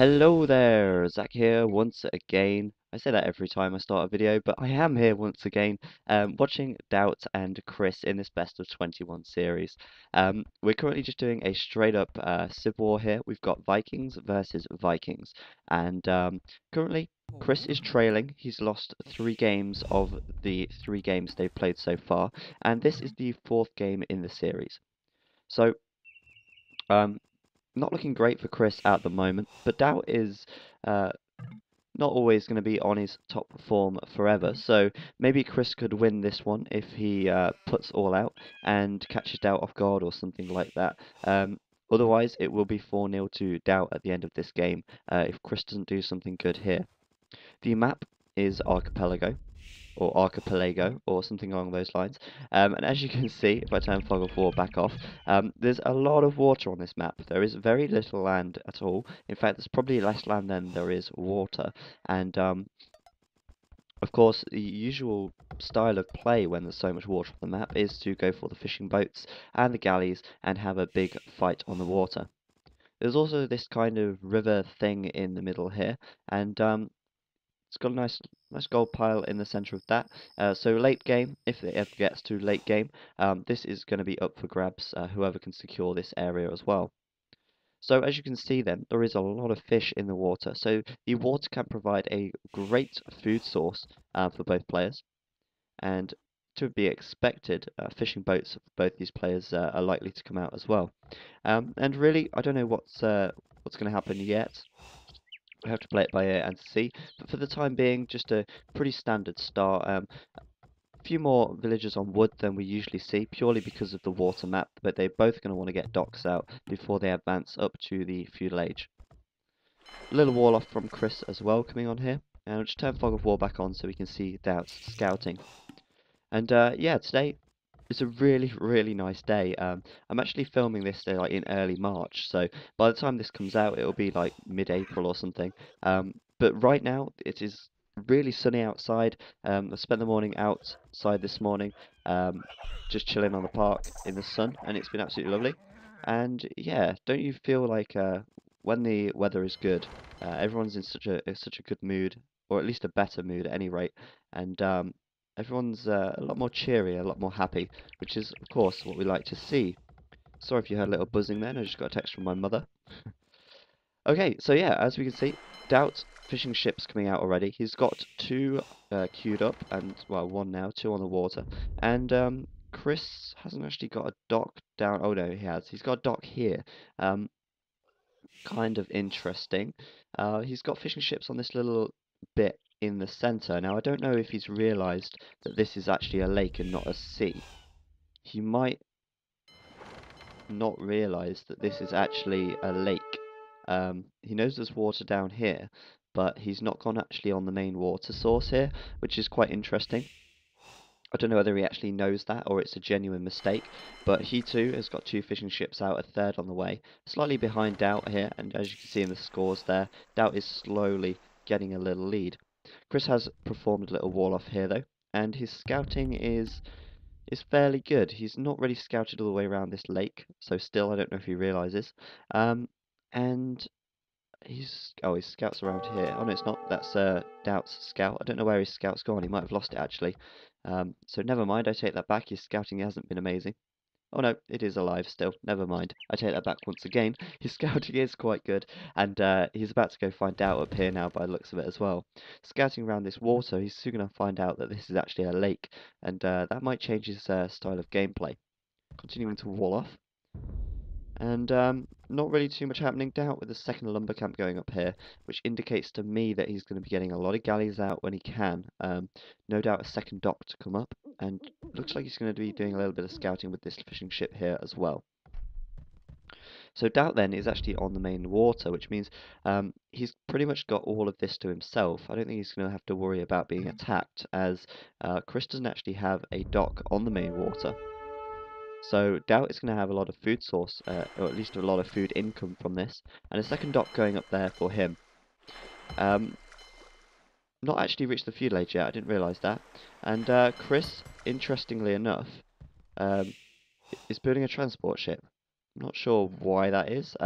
Hello there, Zach here once again. I say that every time I start a video, but I am here once again, watching DauT and Chris in this best of 21 series. We're currently just doing a straight up Civ War here. We've got Vikings versus Vikings, and currently Chris is trailing. He's lost 3 games of the 3 games they've played so far, and this is the 4th game in the series. So, um, not looking great for Chris at the moment, but DauT is uh, not always going to be on his top form forever. So maybe Chris could win this one if he puts all out and catches DauT off guard or something like that. Otherwise, it will be 4-0 to DauT at the end of this game if Chris doesn't do something good here. The map is Archipelago, or archipelago, or something along those lines. And as you can see, if I turn fog of war back off, there's a lot of water on this map. There is very little land at all. In fact, there's probably less land than there is water. And of course, the usual style of play when there's so much water on the map is to go for the fishing boats and the galleys and have a big fight on the water. There's also this kind of river thing in the middle here, and it's got a nice gold pile in the center of that. So late game, if it ever gets to late game, this is going to be up for grabs, whoever can secure this area as well. So as you can see then, there is a lot of fish in the water. So the water can provide a great food source for both players. And to be expected, fishing boats for both these players are likely to come out as well. And really, I don't know what's going to happen yet. We have to play it by ear and see, but for the time being, just a pretty standard start. A few more villagers on wood than we usually see, purely because of the water map, but they're both going to want to get docks out before they advance up to the feudal age. A little wall off from Chris as well coming on here, and I'll just turn Fog of War back on so we can see DauT's scouting. And yeah, today it's a really nice day. I'm actually filming this day like in early March, so by the time this comes out, it'll be like mid-April or something. But right now, it is really sunny outside. I spent the morning outside this morning, just chilling on the park in the sun, and it's been absolutely lovely. And yeah, don't you feel like when the weather is good, everyone's in such a good mood, or at least a better mood at any rate, and everyone's a lot more cheery, a lot more happy, which is, of course, what we like to see. Sorry if you heard a little buzzing then, I just got a text from my mother. Okay, so yeah, as we can see, DauT fishing ships coming out already. He's got 2 queued up, and, well, 1 now, 2 on the water. And Chris hasn't actually got a dock down. Oh no, he has. He's got a dock here. Kind of interesting. He's got fishing ships on this little bit in the center. Now, I don't know if he's realized that this is actually a lake and not a sea. He might not realize that this is actually a lake. He knows there's water down here, but he's not gone actually on the main water source here, which is quite interesting. I don't know whether he actually knows that or it's a genuine mistake, but he too has got 2 fishing ships out, a 3rd on the way. Slightly behind DauT here, and as you can see in the scores there, DauT is slowly getting a little lead. Chris has performed a little wall off here though, and his scouting is fairly good. He's not really scouted all the way around this lake, so still I don't know if he realizes. And his scouts around here. Oh no, it's not. That's DauT's scout. I don't know where his scout's gone. He might have lost it actually. So never mind. I take that back. His scouting hasn't been amazing. Oh no, it is alive still. Never mind. I take that back once again. His scouting is quite good, and he's about to go find DauT up here now by the looks of it as well. Scouting around this water, he's soon going to find out that this is actually a lake, and that might change his style of gameplay. Continuing to wall off. And not really too much happening. DauT with the 2nd lumber camp going up here, which indicates to me that he's going to be getting a lot of galleys out when he can. No doubt a 2nd dock to come up, and looks like he's going to be doing a little bit of scouting with this fishing ship here as well. So DauT then is actually on the main water, which means he's pretty much got all of this to himself. I don't think he's going to have to worry about being attacked, as Chris doesn't actually have a dock on the main water. So DauT is going to have a lot of food source, or at least a lot of food income from this, and a 2nd dock going up there for him. Not actually reached the feudal age yet, I didn't realise that. And Chris, interestingly enough, is building a transport ship. Not sure why that is.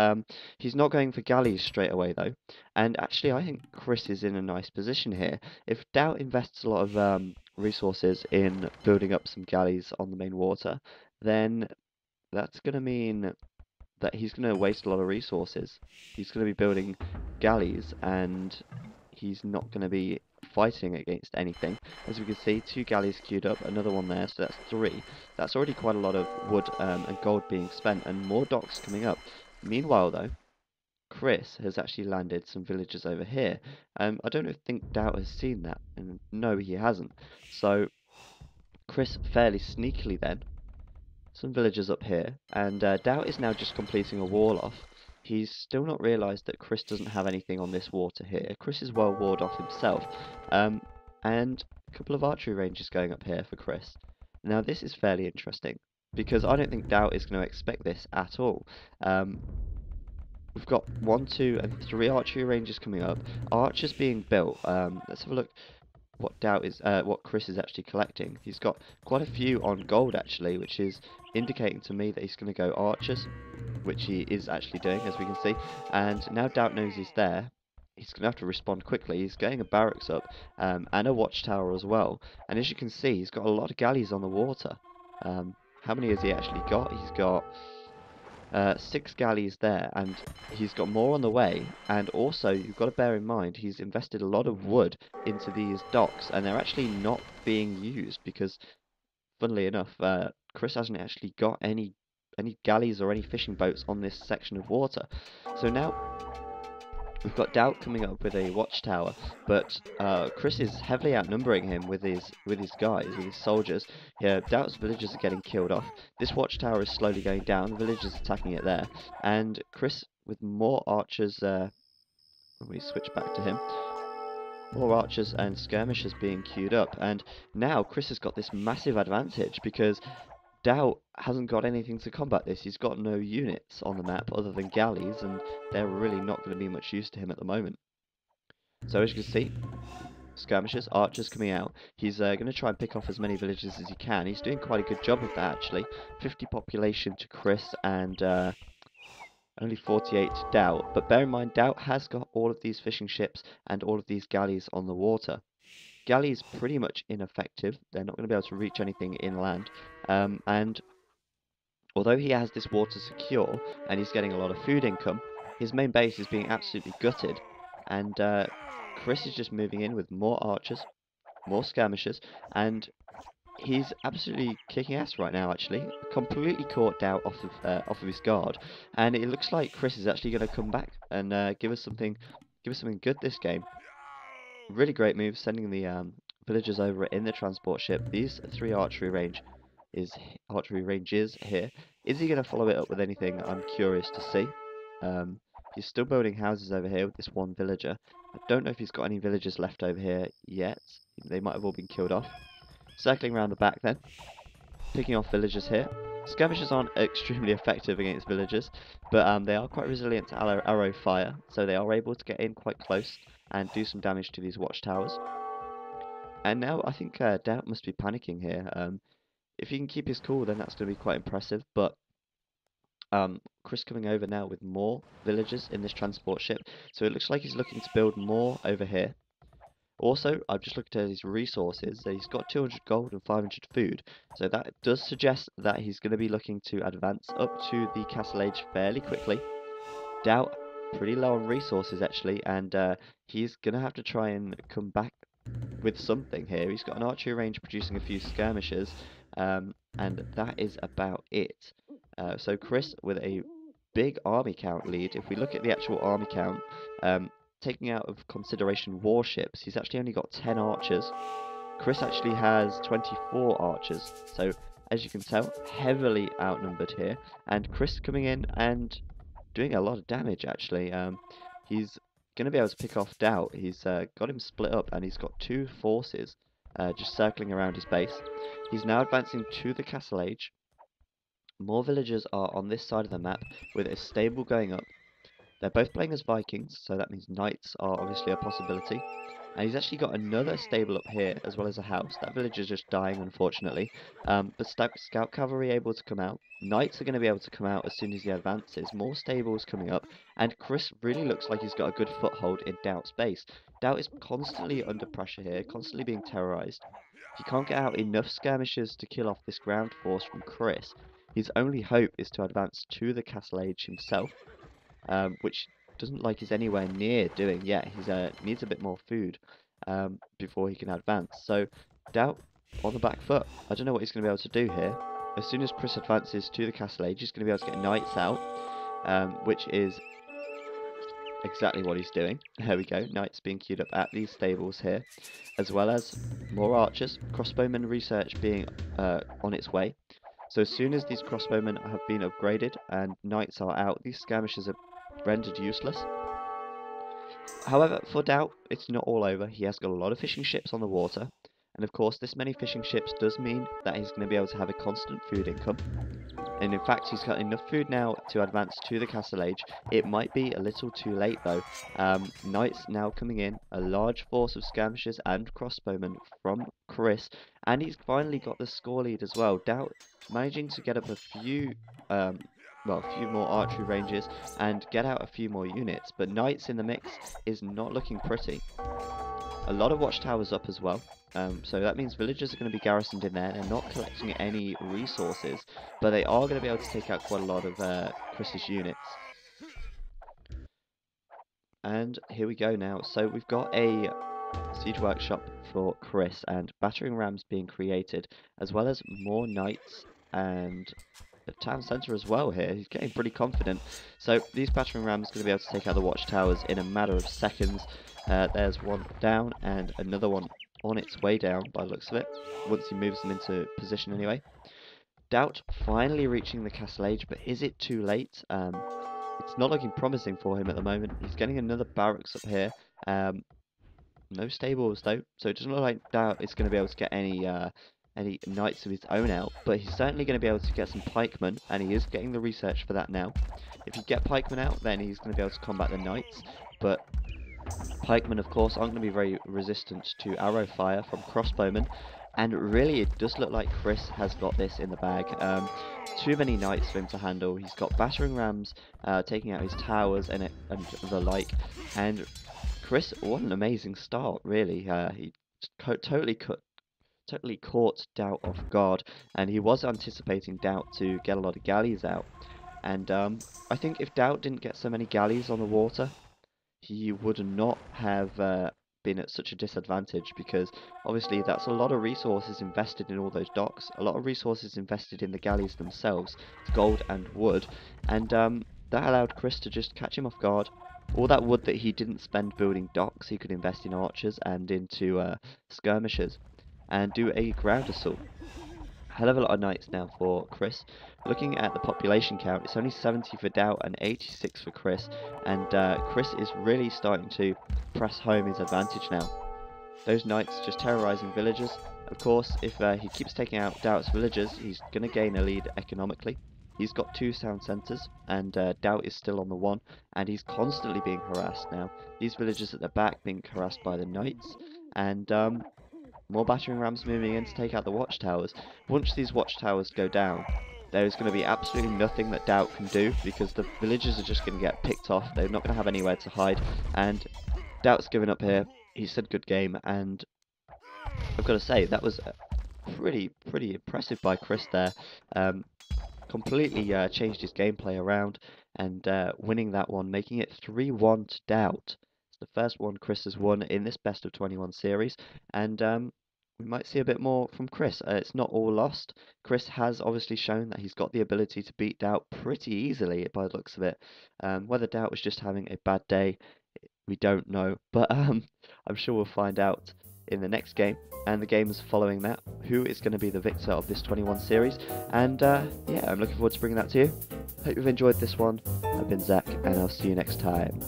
He's not going for galleys straight away though, and actually I think Chris is in a nice position here. If DauT invests a lot of resources in building up some galleys on the main water, then that's going to mean that he's going to waste a lot of resources. He's going to be building galleys and he's not going to be fighting against anything. As we can see, 2 galleys queued up, another one there, so that's 3. That's already quite a lot of wood and gold being spent, and more docks coming up. Meanwhile, though, Chris has actually landed some villagers over here. I don't think DauT has seen that, and no, he hasn't. So Chris fairly sneakily then some villagers up here, and DauT is now just completing a wall off. He's still not realised that Chris doesn't have anything on this water here. Chris is well walled off himself, and a couple of archery ranges going up here for Chris. Now this is fairly interesting, because I don't think DauT is going to expect this at all. We've got 1, 2, and 3 archery ranges coming up. Archers being built. Let's have a look what Chris is actually collecting. He's got quite a few on gold actually, which is indicating to me that he's going to go archers, which he is actually doing, as we can see. And now DauT knows he's there, he's going to have to respond quickly. He's getting a barracks up and a watchtower as well. And as you can see, he's got a lot of galleys on the water. How many has he actually got? He's got 6 galleys there, and he's got more on the way. And also, you've got to bear in mind, he's invested a lot of wood into these docks, and they're actually not being used because, funnily enough, Chris hasn't actually got any galleys or any fishing boats on this section of water. So now we've got DauT coming up with a watchtower, but Chris is heavily outnumbering him with his guys, with his soldiers. Yeah, DauT's villagers are getting killed off. This watchtower is slowly going down. The villagers attacking it there, and Chris with more archers. When we switch back to him, more archers and skirmishers being queued up, and now Chris has got this massive advantage because DauT hasn't got anything to combat this. He's got no units on the map other than galleys, and they're really not going to be much use to him at the moment. So as you can see, skirmishers, archers coming out. He's going to try and pick off as many villages as he can. He's doing quite a good job of that actually. 50 population to Chris and only 48 to DauT. But bear in mind, DauT has got all of these fishing ships and all of these galleys on the water. Galleys pretty much ineffective. They're not going to be able to reach anything inland. And although he has this water secure and he's getting a lot of food income, his main base is being absolutely gutted. And Chris is just moving in with more archers, more skirmishers, and he's absolutely kicking ass right now. Actually, completely caught DauT off of his guard, and it looks like Chris is actually going to come back and give us something good this game. Really great move, sending the villagers over in the transport ship. These 3 archery ranges here. Is he going to follow it up with anything? I'm curious to see. He's still building houses over here with this 1 villager. I don't know if he's got any villagers left over here yet. They might have all been killed off. Circling around the back then, picking off villagers here. Skirmishers aren't extremely effective against villagers, but they are quite resilient to arrow fire, so they are able to get in quite close and do some damage to these watchtowers. And now I think DauT must be panicking here. If he can keep his cool, then that's going to be quite impressive, but Chris coming over now with more villagers in this transport ship, so it looks like he's looking to build more over here. Also, I've just looked at his resources. He's got 200 gold and 500 food, so that does suggest that he's going to be looking to advance up to the castle age fairly quickly. DauT pretty low on resources actually, and he's going to have to try and come back with something here. He's got an archery range producing a few skirmishers, and that is about it. So Chris with a big army count lead. If we look at the actual army count, taking out of consideration warships, he's actually only got 10 archers. Chris actually has 24 archers, so as you can tell, heavily outnumbered here. And Chris coming in and doing a lot of damage actually. He's going to be able to pick off DauT. He's got him split up, and he's got 2 forces just circling around his base. He's now advancing to the castle age. More villagers are on this side of the map with a stable going up. They're both playing as Vikings, so that means knights are obviously a possibility. And he's actually got another stable up here, as well as a house. That village is just dying, unfortunately. But Scout Cavalry able to come out. Knights are going to be able to come out as soon as he advances. More stables coming up. And Chris really looks like he's got a good foothold in DauT's base. DauT is constantly under pressure here, constantly being terrorized. If he can't get out enough skirmishes to kill off this ground force from Chris, his only hope is to advance to the Castle Age himself, which doesn't like he's anywhere near doing yet. He needs a bit more food before he can advance. So DauT on the back foot. I don't know what he's going to be able to do here. As soon as Chris advances to the Castle Age, he's going to be able to get knights out, which is exactly what he's doing. There we go, knights being queued up at these stables here, as well as more archers, crossbowmen research being on its way. So as soon as these crossbowmen have been upgraded and knights are out, these skirmishes are rendered useless. However, for DauT, it's not all over. He has got a lot of fishing ships on the water, and of course this many fishing ships does mean that he's going to be able to have a constant food income. And in fact, he's got enough food now to advance to the Castle Age. It might be a little too late though. Knights now coming in, a large force of skirmishers and crossbowmen from Chris, and he's finally got the score lead as well. DauT managing to get up a few more archery ranges and get out a few more units, but knights in the mix is not looking pretty. A lot of watchtowers up as well, so that means villagers are going to be garrisoned in there. They're not collecting any resources, but they are going to be able to take out quite a lot of Chris's units. And here we go now. So we've got a siege workshop for Chris and battering rams being created, as well as more knights and the town centre as well here. He's getting pretty confident. So these battering rams are going to be able to take out the watchtowers in a matter of seconds. There's one down and another one on its way down by the looks of it, once he moves them into position anyway. DauT finally reaching the Castle Age, but is it too late? It's not looking promising for him at the moment. He's getting another barracks up here. No stables though, so it doesn't look like DauT is going to be able to get any knights of his own out, but he's certainly going to be able to get some pikemen, and he is getting the research for that now. If you get pikemen out, then he's going to be able to combat the knights, but pikemen of course aren't going to be very resistant to arrow fire from crossbowmen, and really it does look like Chris has got this in the bag. Too many knights for him to handle. He's got battering rams taking out his towers and the like, and Chris, what an amazing start really. He totally caught DauT off guard, and he was anticipating DauT to get a lot of galleys out. And I think if DauT didn't get so many galleys on the water, he would not have been at such a disadvantage, because obviously that's a lot of resources invested in all those docks, a lot of resources invested in the galleys themselves, gold and wood, and that allowed Chris to just catch him off guard. All that wood that he didn't spend building docks, he could invest in archers and into skirmishers, and do a ground assault. Hell of a lot of knights now for Chris. Looking at the population count, it's only 70 for DauT and 86 for Chris, and Chris is really starting to press home his advantage now. Those knights just terrorizing villagers. Of course, if he keeps taking out DauT's villagers, he's going to gain a lead economically. He's got 2 town centres, and DauT is still on the 1, and he's constantly being harassed now. These villagers at the back being harassed by the knights, and more battering rams moving in to take out the watchtowers. Once these watchtowers go down, there is going to be absolutely nothing that DauT can do, because the villagers are just going to get picked off. They're not going to have anywhere to hide, and DauT's given up here. He said good game, and I've got to say that was pretty impressive by Chris there. Completely changed his gameplay around and winning that one, making it 3-1 to DauT. It's the first one Chris has won in this best of 21 series, and we might see a bit more from Chris. It's not all lost. Chris has obviously shown that he's got the ability to beat DauT pretty easily by the looks of it. Whether DauT was just having a bad day, we don't know, but I'm sure we'll find out in the next game and the games following that who is going to be the victor of this 21 series. And yeah, I'm looking forward to bringing that to you. Hope you've enjoyed this one. I've been Zach, and I'll see you next time.